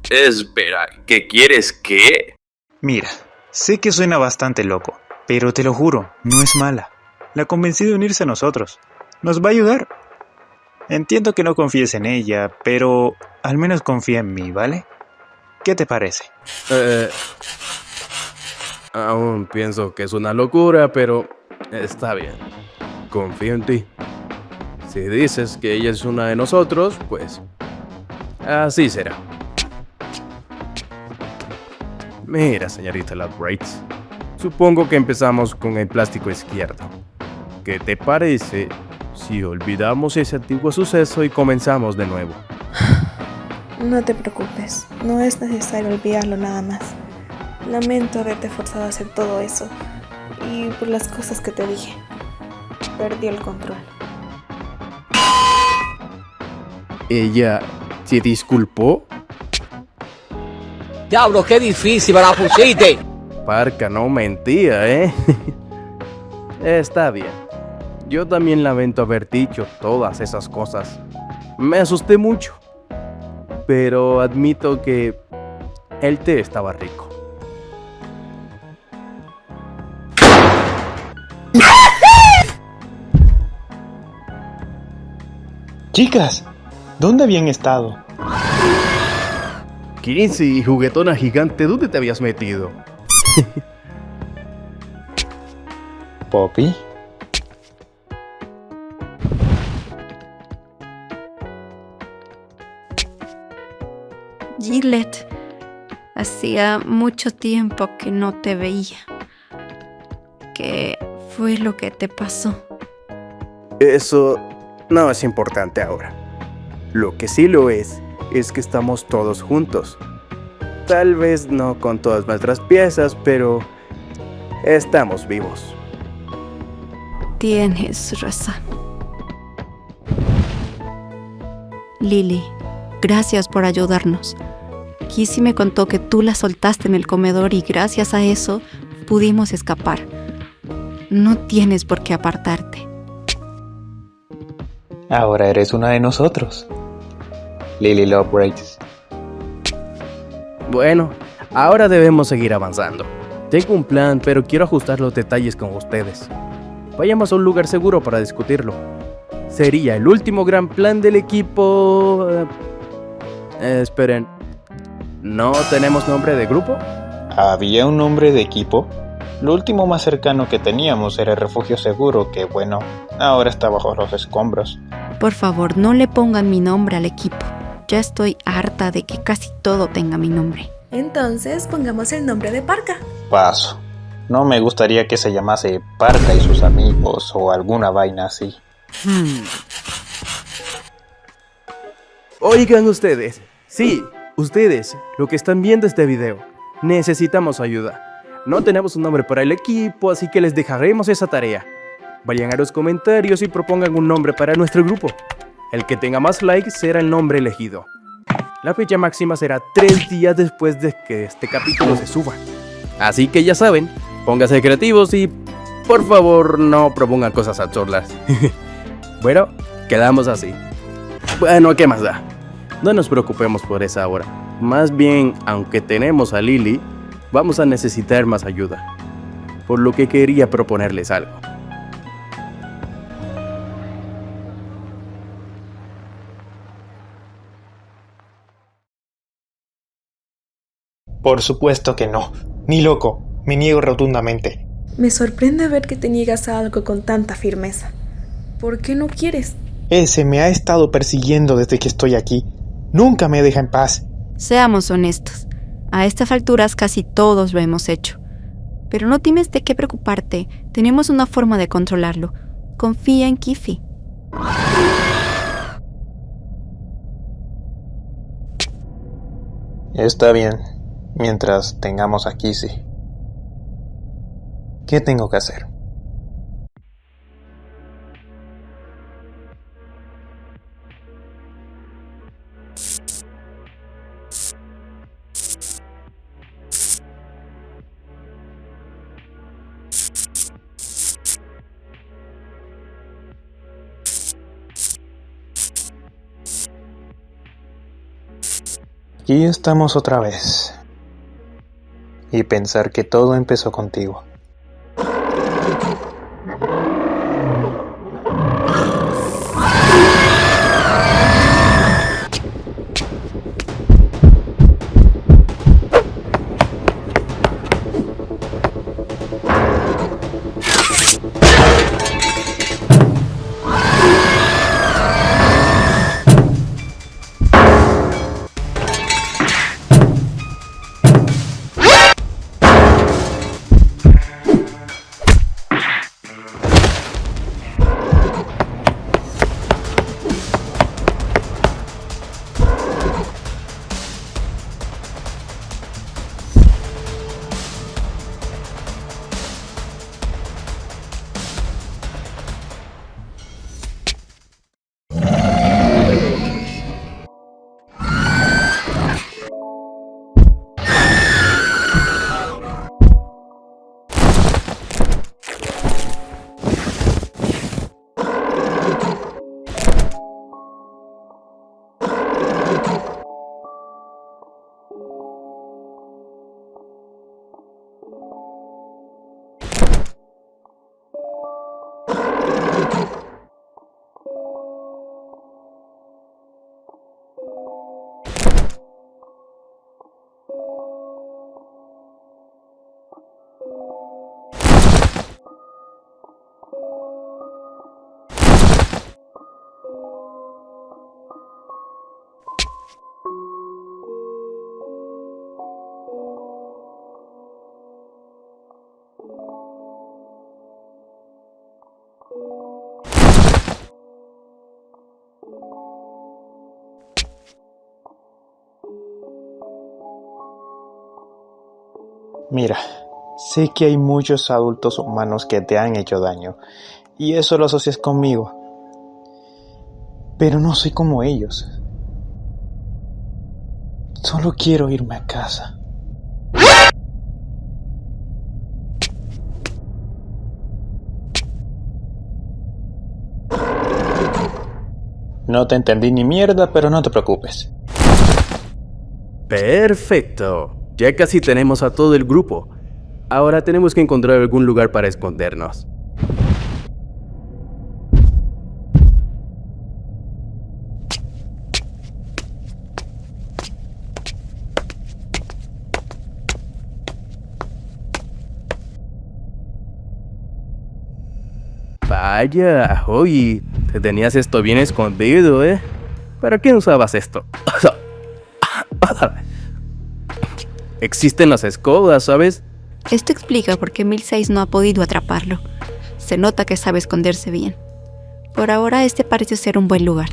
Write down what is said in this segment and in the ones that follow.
Espera, ¿qué quieres qué? Mira, sé que suena bastante loco, pero te lo juro, no es mala. La convencí de unirse a nosotros. Nos va a ayudar. Entiendo que no confíes en ella, pero al menos confía en mí, ¿vale? ¿Qué te parece? Eh, Aún pienso que es una locura, pero está bien. Confío en ti. Si dices que ella es una de nosotros, pues así será. Mira, señorita Ladbright, supongo que empezamos con el plástico izquierdo. ¿Qué te parece si olvidamos ese antiguo suceso y comenzamos de nuevo? No te preocupes, no es necesario olvidarlo nada más. Lamento haberte forzado a hacer todo eso y por las cosas que te dije. Perdí el control. ¿Ella se disculpó? Diablo, qué difícil me la pusiste. Parca, no mentía, ¿eh? Está bien. Yo también lamento haber dicho todas esas cosas. Me asusté mucho. Pero admito que el té estaba rico. Chicas, ¿dónde habían estado? Kinsey, juguetona gigante, ¿dónde te habías metido? Poppy. Gillette, hacía mucho tiempo que no te veía. ¿Qué fue lo que te pasó? Eso no es importante ahora. Lo que sí lo es que estamos todos juntos. Tal vez no con todas nuestras piezas, pero estamos vivos. Tienes razón. Lily, gracias por ayudarnos. Kissy me contó que tú la soltaste en el comedor y gracias a eso pudimos escapar. No tienes por qué apartarte. Ahora eres una de nosotros. Lily Ladbright. Bueno, ahora debemos seguir avanzando. Tengo un plan, pero quiero ajustar los detalles con ustedes. Vayamos a un lugar seguro para discutirlo. Sería el último gran plan del equipo... esperen. ¿No tenemos nombre de grupo? ¿Había un nombre de equipo? Lo último más cercano que teníamos era el refugio seguro, que bueno, ahora está bajo los escombros. Por favor, no le pongan mi nombre al equipo. Ya estoy harta de que casi todo tenga mi nombre. Entonces pongamos el nombre de Parca. Paso. No me gustaría que se llamase Parca y sus amigos o alguna vaina así. Oigan ustedes. Sí, ustedes, lo que están viendo este video. Necesitamos ayuda. No tenemos un nombre para el equipo, así que les dejaremos esa tarea. Vayan a los comentarios y propongan un nombre para nuestro grupo. El que tenga más likes será el nombre elegido. La fecha máxima será 3 días después de que este capítulo se suba. Así que ya saben, pónganse creativos y por favor no propongan cosas absurdas. Bueno, quedamos así. Bueno, ¿qué más da? No nos preocupemos por esa hora. Más bien, aunque tenemos a Lily, vamos a necesitar más ayuda. Por lo que quería proponerles algo. Por supuesto que no. Ni loco. Me niego rotundamente. Me sorprende ver que te niegas a algo con tanta firmeza. ¿Por qué no quieres? Ese me ha estado persiguiendo desde que estoy aquí. Nunca me deja en paz. Seamos honestos. A estas alturas casi todos lo hemos hecho. Pero no tienes de qué preocuparte. Tenemos una forma de controlarlo. Confía en Kiffy. Está bien, mientras tengamos a Kissy. ¿Qué tengo que hacer? Aquí estamos otra vez. Y pensar que todo empezó contigo. Mira, sé que hay muchos adultos humanos que te han hecho daño, y eso lo asocias conmigo. Pero no soy como ellos. Solo quiero irme a casa. No te entendí ni mierda, pero no te preocupes. Perfecto. Ya casi tenemos a todo el grupo. Ahora tenemos que encontrar algún lugar para escondernos. Vaya, oye, te tenías esto bien escondido, ¿eh? ¿Para qué usabas esto? Existen las escobas, ¿sabes? Esto explica por qué 1006 no ha podido atraparlo. Se nota que sabe esconderse bien. Por ahora este parece ser un buen lugar.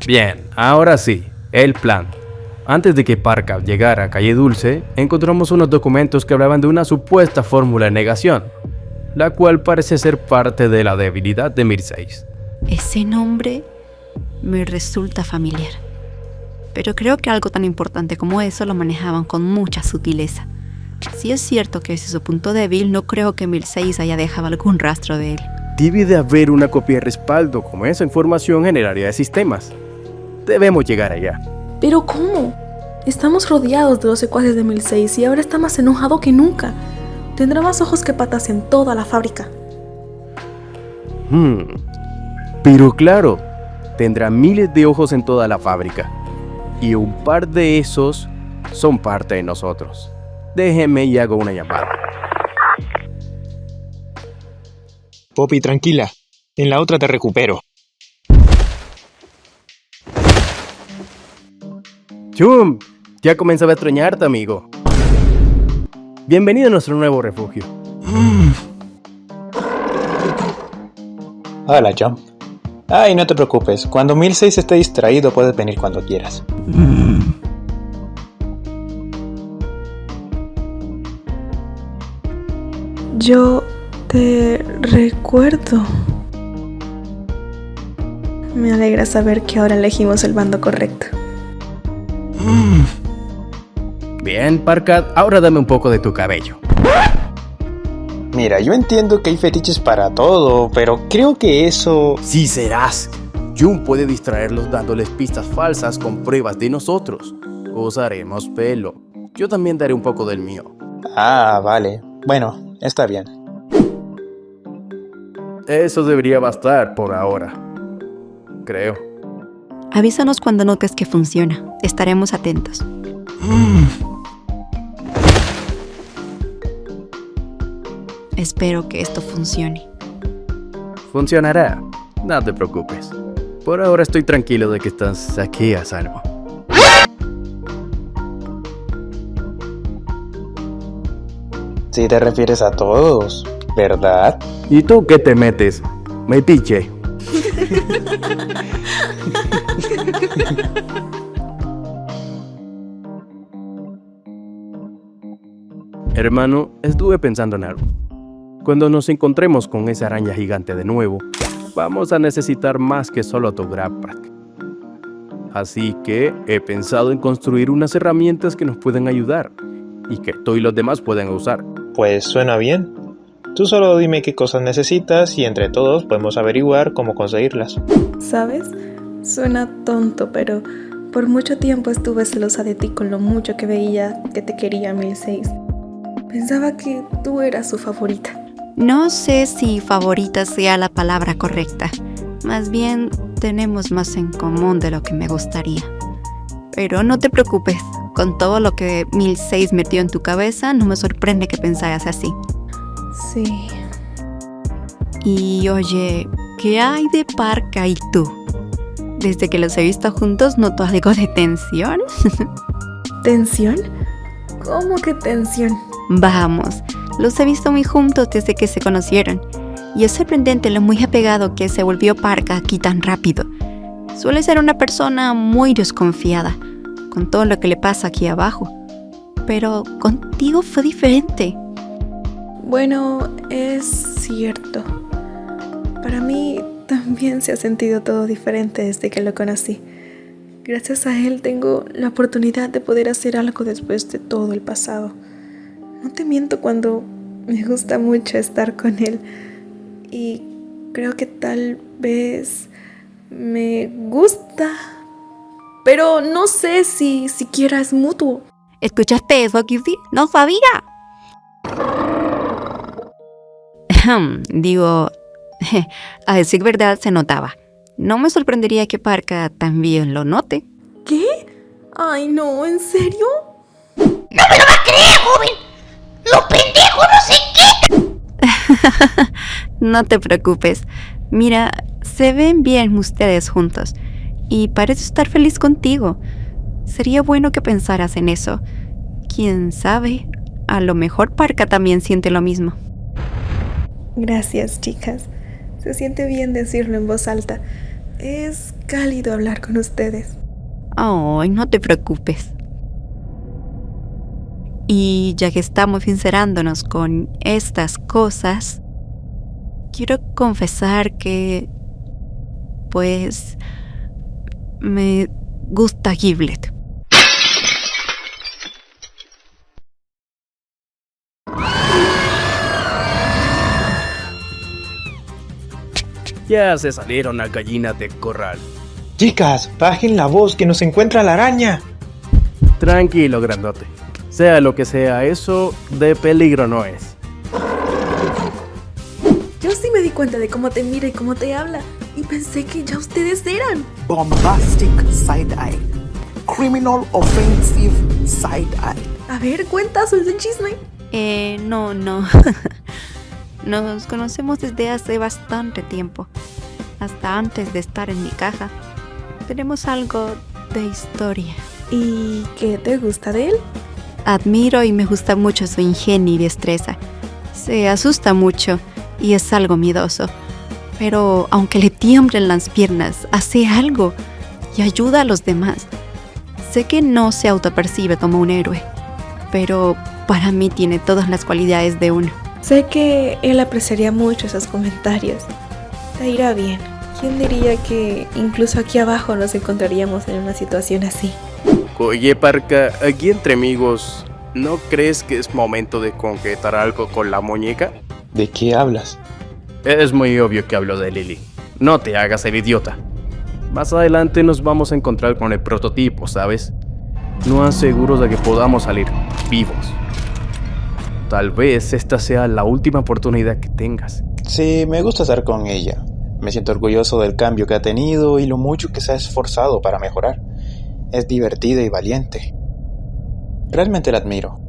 Bien, ahora sí, el plan. Antes de que Parka llegara a Calle Dulce, encontramos unos documentos que hablaban de una supuesta fórmula de negación, la cual parece ser parte de la debilidad de 1006. Ese nombre me resulta familiar. Pero creo que algo tan importante como eso lo manejaban con mucha sutileza. Si es cierto que ese es su punto débil, no creo que 1006 haya dejado algún rastro de él. Debe de haber una copia de respaldo como esa información en el área de sistemas. Debemos llegar allá. ¿Pero cómo? Estamos rodeados de los secuaces de 1006 y ahora está más enojado que nunca. Tendrá más ojos que patas en toda la fábrica. Pero claro, tendrá miles de ojos en toda la fábrica. Y un par de esos son parte de nosotros. Déjeme y hago una llamada. Poppy, tranquila. En la otra te recupero. Chum, ya comenzaba a extrañarte, amigo. Bienvenido a nuestro nuevo refugio. Hola, Jump. Ay, no te preocupes. Cuando 1006 esté distraído, puedes venir cuando quieras. Yo te recuerdo. Me alegra saber que ahora elegimos el bando correcto. Bien, Parka, ahora dame un poco de tu cabello. Mira, yo entiendo que hay fetiches para todo, pero creo que eso... Sí serás. Jun puede distraerlos dándoles pistas falsas con pruebas de nosotros. Usaremos pelo. Yo también daré un poco del mío. Ah, vale. Bueno, está bien. Eso debería bastar por ahora. Creo. Avísanos cuando notes que funciona. Estaremos atentos. Espero que esto funcione. Funcionará. No te preocupes. Por ahora estoy tranquilo de que estás aquí a salvo. Si te refieres a todos, ¿verdad? ¿Y tú qué te metes? Metiche. Hermano, estuve pensando en algo. Cuando nos encontremos con esa araña gigante de nuevo, vamos a necesitar más que solo tu Grabpack. Así que he pensado en construir unas herramientas que nos pueden ayudar y que tú y los demás pueden usar. Pues suena bien. Tú solo dime qué cosas necesitas y entre todos podemos averiguar cómo conseguirlas. ¿Sabes? Suena tonto, pero por mucho tiempo estuve celosa de ti con lo mucho que veía que te quería 1006. Pensaba que tú eras su favorita. No sé si favorita sea la palabra correcta. Más bien, tenemos más en común de lo que me gustaría. Pero no te preocupes. Con todo lo que 1006 metió en tu cabeza, no me sorprende que pensaras así. Sí. Y oye, ¿qué hay de Parca y tú? Desde que los he visto juntos, ¿noto algo de tensión? ¿Tensión? ¿Cómo que tensión? Vamos, los he visto muy juntos desde que se conocieron. Y es sorprendente lo muy apegado que se volvió Parca aquí tan rápido. Suele ser una persona muy desconfiada, con todo lo que le pasa aquí abajo. Pero contigo fue diferente. Bueno, es cierto. Para mí también se ha sentido todo diferente desde que lo conocí. Gracias a él tengo la oportunidad de poder hacer algo después de todo el pasado. No te miento cuando me gusta mucho estar con él. Y creo que tal vez me gusta, pero no sé si siquiera es mutuo. ¿Escuchaste eso, Kizzy? ¡No sabía! Digo, a decir verdad se notaba. No me sorprendería que Parca también lo note. ¿Qué? Ay, no, ¿en serio? ¡No me lo vas a creer, joven! ¡Los pendejos no sé qué! No te preocupes. Mira, se ven bien ustedes juntos. Y parece estar feliz contigo. Sería bueno que pensaras en eso. ¿Quién sabe? A lo mejor Parca también siente lo mismo. Gracias, chicas. Se siente bien decirlo en voz alta. Es cálido hablar con ustedes. Ay, no te preocupes. Y ya que estamos sincerándonos con estas cosas, quiero confesar que, pues, me gusta Giblet. Ya se salieron las gallinas del corral. Chicas, bajen la voz que nos encuentra la araña. Tranquilo, grandote. Sea lo que sea, eso de peligro no es. Yo sí me di cuenta de cómo te mira y cómo te habla. Y pensé que ya ustedes eran. Bombastic side-eye. Criminal offensive side-eye. A ver, cuenta, suelta el chisme. No. Nos conocemos desde hace bastante tiempo. Hasta antes de estar en mi caja. Tenemos algo de historia. ¿Y qué te gusta de él? Admiro y me gusta mucho su ingenio y destreza. Se asusta mucho y es algo miedoso. Pero aunque le tiemblen las piernas, hace algo y ayuda a los demás. Sé que no se autopercibe como un héroe, pero para mí tiene todas las cualidades de uno. Sé que él apreciaría mucho esos comentarios. Te irá bien. ¿Quién diría que incluso aquí abajo nos encontraríamos en una situación así? Oye, Parca, aquí entre amigos, ¿no crees que es momento de concretar algo con la muñeca? ¿De qué hablas? Es muy obvio que hablo de Lily. No te hagas el idiota. Más adelante nos vamos a encontrar con el prototipo, ¿sabes? No aseguro de que podamos salir vivos. Tal vez esta sea la última oportunidad que tengas. Sí, me gusta estar con ella. Me siento orgulloso del cambio que ha tenido y lo mucho que se ha esforzado para mejorar. Es divertida y valiente. Realmente la admiro.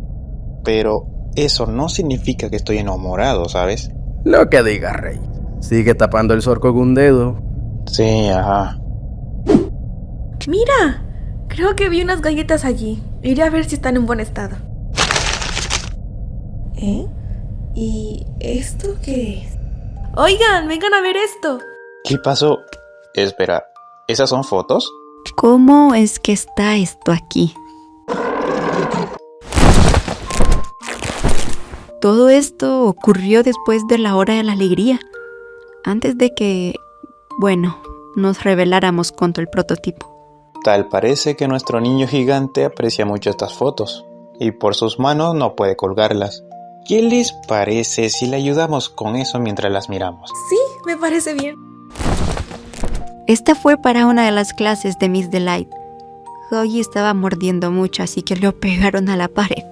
Pero eso no significa que estoy enamorado, ¿sabes? Lo que diga, Rey. Sigue tapando el sol con un dedo. Sí, ajá. Mira, creo que vi unas galletas allí. Iré a ver si están en buen estado. ¿Eh? ¿Y esto qué es? Oigan, vengan a ver esto. ¿Qué pasó? Espera, ¿esas son fotos? ¿Cómo es que está esto aquí? Todo esto ocurrió después de la hora de la alegría, antes de que, bueno, nos rebeláramos contra el prototipo. Tal parece que nuestro niño gigante aprecia mucho estas fotos y por sus manos no puede colgarlas. ¿Qué les parece si le ayudamos con eso mientras las miramos? Sí, me parece bien. Esta fue para una de las clases de Miss Delight. Huggy estaba mordiendo mucho, así que lo pegaron a la pared.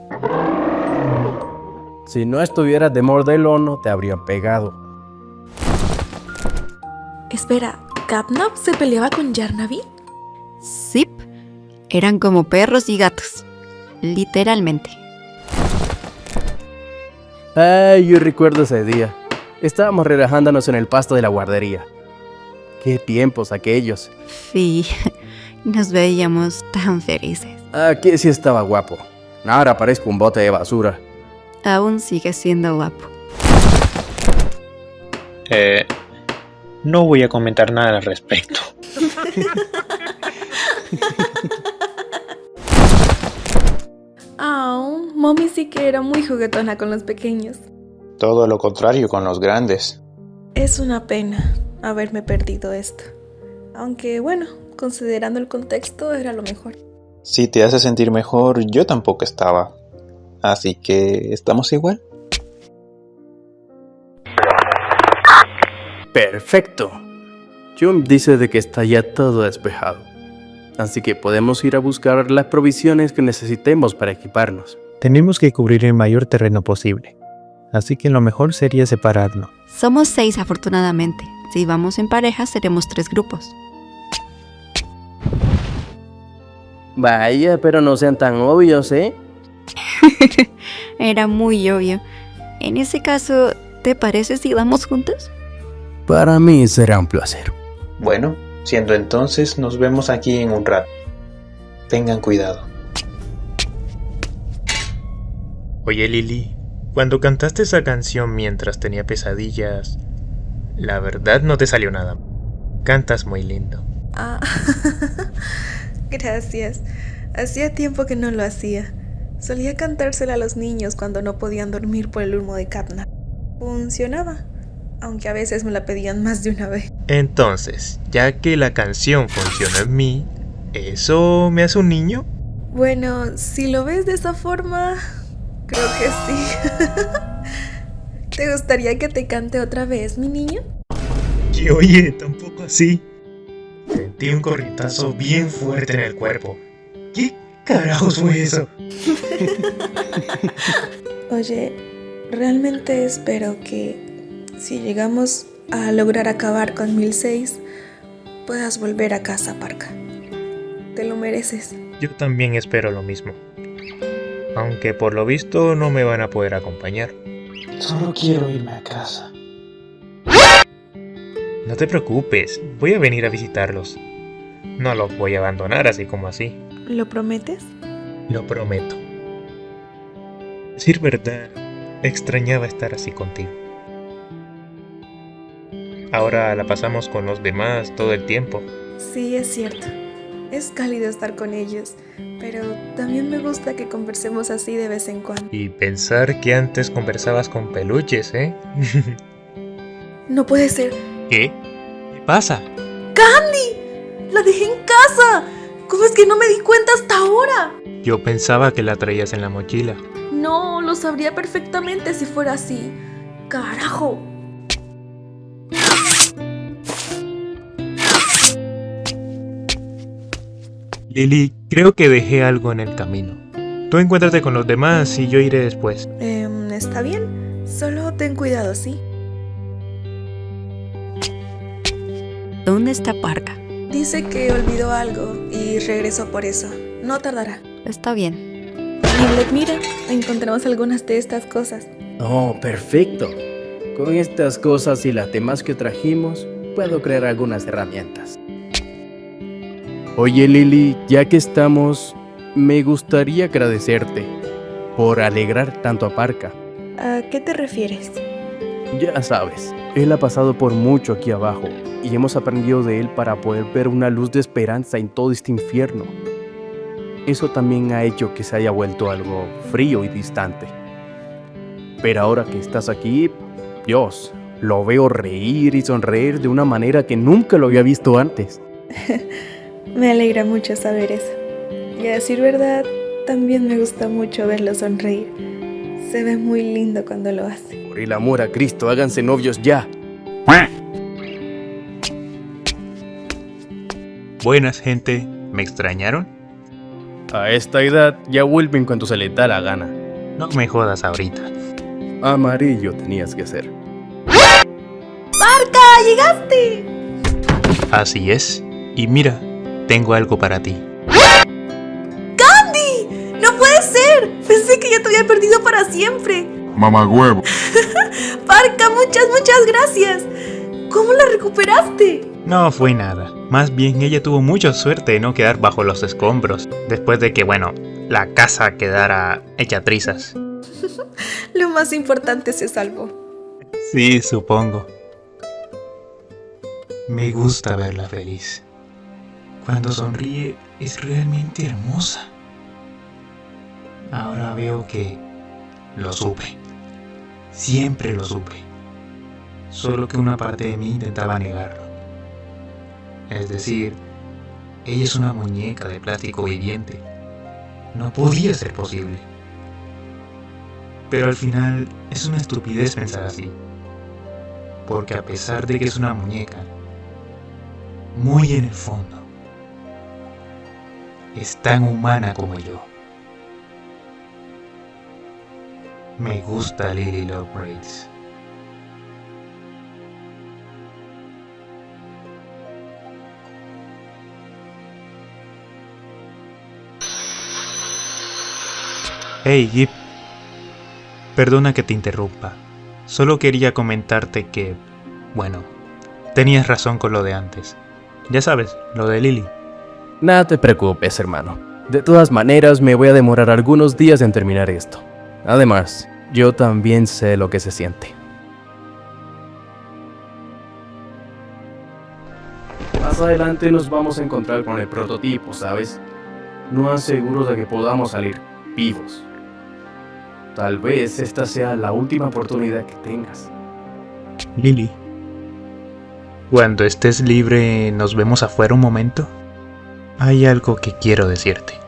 Si no estuvieras de mordelono, te habrían pegado. Espera, ¿Catnap se peleaba con Yarnaby? Zip, eran como perros y gatos, literalmente. Ay, yo recuerdo ese día. Estábamos relajándonos en el pasto de la guardería. Qué tiempos aquellos. Sí, nos veíamos tan felices. Aquí sí estaba guapo. Ahora parezco un bote de basura. Aún sigue siendo guapo. No voy a comentar nada al respecto. Mommy sí que era muy juguetona con los pequeños. Todo lo contrario con los grandes. Es una pena haberme perdido esto. Aunque bueno, considerando el contexto era lo mejor. Si te hace sentir mejor, yo tampoco estaba. Así que, ¿estamos igual? Perfecto. Jump dice de que está ya todo despejado. Así que podemos ir a buscar las provisiones que necesitemos para equiparnos. Tenemos que cubrir el mayor terreno posible, así que lo mejor sería separarnos. Somos 6 afortunadamente. Si vamos en pareja seremos 3 grupos. Vaya, pero no sean tan obvios, ¿eh? Era muy obvio. En ese caso, ¿te parece si vamos juntos? Para mí será un placer. Bueno, siendo entonces, nos vemos aquí en un rato. Tengan cuidado. Oye Lily, cuando cantaste esa canción mientras tenía pesadillas, la verdad no te salió nada. Cantas muy lindo. Ah, gracias. Hacía tiempo que no lo hacía. Solía cantársela a los niños cuando no podían dormir por el humo de Catnap. Funcionaba, aunque a veces me la pedían más de una vez. Entonces, ya que la canción funciona en mí, ¿eso me hace un niño? Bueno, si lo ves de esa forma, creo que sí. ¿Te gustaría que te cante otra vez, mi niño? Y oye, tampoco así. Sentí un corrientazo bien fuerte en el cuerpo. ¿Qué carajos fue eso? Oye, realmente espero que si llegamos a lograr acabar con 1006, puedas volver a casa, Parka. Te lo mereces. Yo también espero lo mismo. Aunque por lo visto no me van a poder acompañar. Solo quiero irme a casa. No te preocupes, voy a venir a visitarlos. No los voy a abandonar así como así. ¿Lo prometes? Lo prometo. Decir verdad, extrañaba estar así contigo. Ahora la pasamos con los demás todo el tiempo. Sí, es cierto. Es cálido estar con ellos, pero también me gusta que conversemos así de vez en cuando. Y pensar que antes conversabas con peluches, ¿eh? No puede ser. ¿Qué? ¿Qué pasa? ¡Candy! ¡La dejé en casa! ¿Cómo es que no me di cuenta hasta ahora? Yo pensaba que la traías en la mochila. No, lo sabría perfectamente si fuera así. ¡Carajo! Lily, creo que dejé algo en el camino. Tú encuéntrate con los demás y yo iré después. Está bien. Solo ten cuidado, ¿sí? ¿Dónde está Parka? Dice que olvidó algo y regresó por eso. No tardará. Está bien. Y mira, encontramos algunas de estas cosas. Oh, perfecto. Con estas cosas y las demás que trajimos, puedo crear algunas herramientas. Oye, Lily, ya que estamos, me gustaría agradecerte por alegrar tanto a Parka. ¿A qué te refieres? Ya sabes, él ha pasado por mucho aquí abajo y hemos aprendido de él para poder ver una luz de esperanza en todo este infierno. Eso también ha hecho que se haya vuelto algo frío y distante. Pero ahora que estás aquí, Dios, lo veo reír y sonreír de una manera que nunca lo había visto antes. Me alegra mucho saber eso. Y a decir verdad, también me gusta mucho verlo sonreír. Se ve muy lindo cuando lo hace. Por el amor a Cristo, háganse novios ya. Buenas, gente. ¿Me extrañaron? A esta edad ya vuelven cuando se les da la gana. No me jodas ahorita. Amarillo tenías que ser. ¡Parka! ¡Llegaste! Así es. Y mira, tengo algo para ti. ¡Candy! ¡No puede ser! Pensé que ya te había perdido para siempre. Mamagüevo. Parka, muchas gracias. ¿Cómo la recuperaste? No fue nada. Más bien ella tuvo mucha suerte de no quedar bajo los escombros. Después de que, la casa quedara hecha trizas. Lo más importante se salvó. Sí, supongo. Me gusta verla feliz. Cuando sonríe es realmente hermosa. Ahora veo que lo supe. Siempre lo supe. Solo que una parte de mí intentaba negarlo. Es decir, ella es una muñeca de plástico viviente. No podía ser posible. Pero al final es una estupidez pensar así. Porque a pesar de que es una muñeca, muy en el fondo, es tan humana como yo. Me gusta Lily Lovelace. Hey, Gip. Perdona que te interrumpa. Solo quería comentarte que, tenías razón con lo de antes. Ya sabes, lo de Lily. Nada te preocupes, hermano. De todas maneras, me voy a demorar algunos días en terminar esto. Además, yo también sé lo que se siente. Más adelante nos vamos a encontrar con el prototipo, ¿sabes? No aseguro de que podamos salir vivos. Tal vez esta sea la última oportunidad que tengas. Lily, cuando estés libre, ¿nos vemos afuera un momento? Hay algo que quiero decirte.